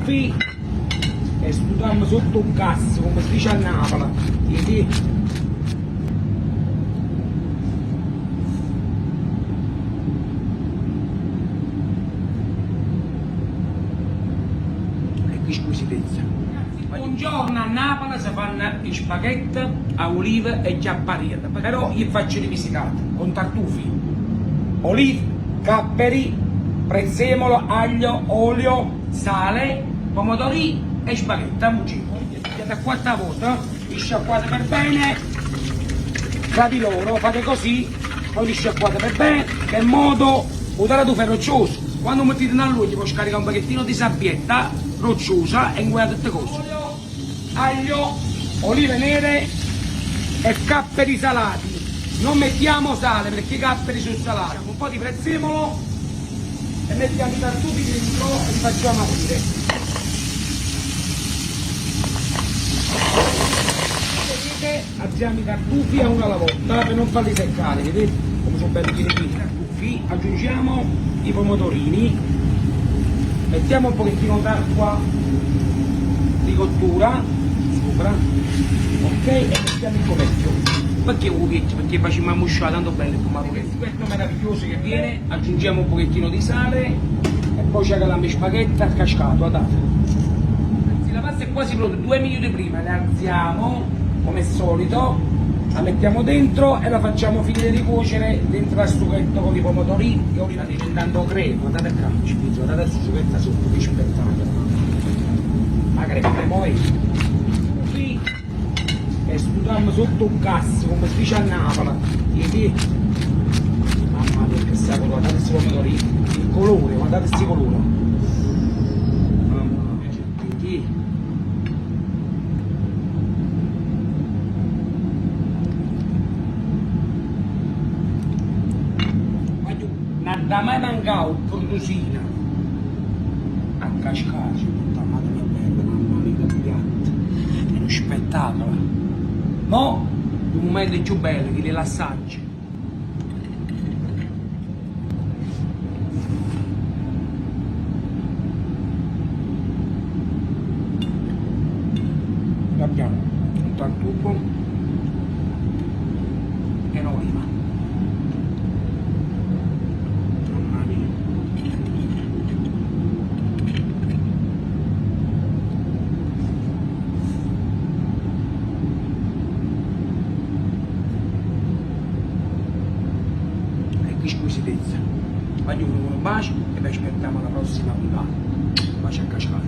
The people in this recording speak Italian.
tartufi e studiamo sotto un gas, come si dice a Napoli. Vedi? E qui squisitezza. Buongiorno, a Napoli si fanno i spaghetti a olive e chiapparine, però io faccio rivisitati con tartufi, olive, capperi, prezzemolo, aglio, olio, sale, pomodori e spaghetti a mucino. Da quarta volta li sciacquate per bene tra di loro, fate così, poi li sciacquate per bene, che in modo il tartufo è roccioso. Quando mettete nell'olio puoi scaricare un pochettino di sabbietta rocciosa e inguaiate tutte cose. Aglio, olive nere e capperi salati. Non mettiamo sale perché i capperi sono salati. Un po' di prezzemolo e mettiamo i tartufi dentro e li facciamo aprire. Vedete, alziamo i tartufi a una alla volta per non farli seccare, vedete come sono belli pieni i tartufi. Aggiungiamo i pomodorini, mettiamo un pochettino d'acqua di cottura sopra, ok, e mettiamo il coperchio. Perché uvetti? Perché facciamo musciare tanto bello il pomodoro. Il petto meraviglioso che viene, aggiungiamo un pochettino di sale e poi ci caliamo le spaghetti a cascato, guardate. La pasta è quasi pronta, 2 minuti prima la alziamo come al solito, la mettiamo dentro e la facciamo finire di cuocere dentro al succhetto con i pomodorini che ora sta diventando crema. Guardate il calcio, guardate il succhetto sotto, che spettacolo. La crema, muovete. Qui e studiamo sotto un gas, come si dice a Napoli. Vedi? Mamma mia che sapore, guardate questi pomodori, il colore, guardate questi colori. Mamma mia, vedi? Non da mai mancato produsina a cascare, mamma mia bella, mamma mia che piatto, è uno spettacolo. Mo' un momento più bello che l'assaggi. Abbiamo un tartufo e un'oliva. Mamma mia. Squisitezza. Voglio un bacio e poi aspettiamo la prossima puntata. Bacio a cascata.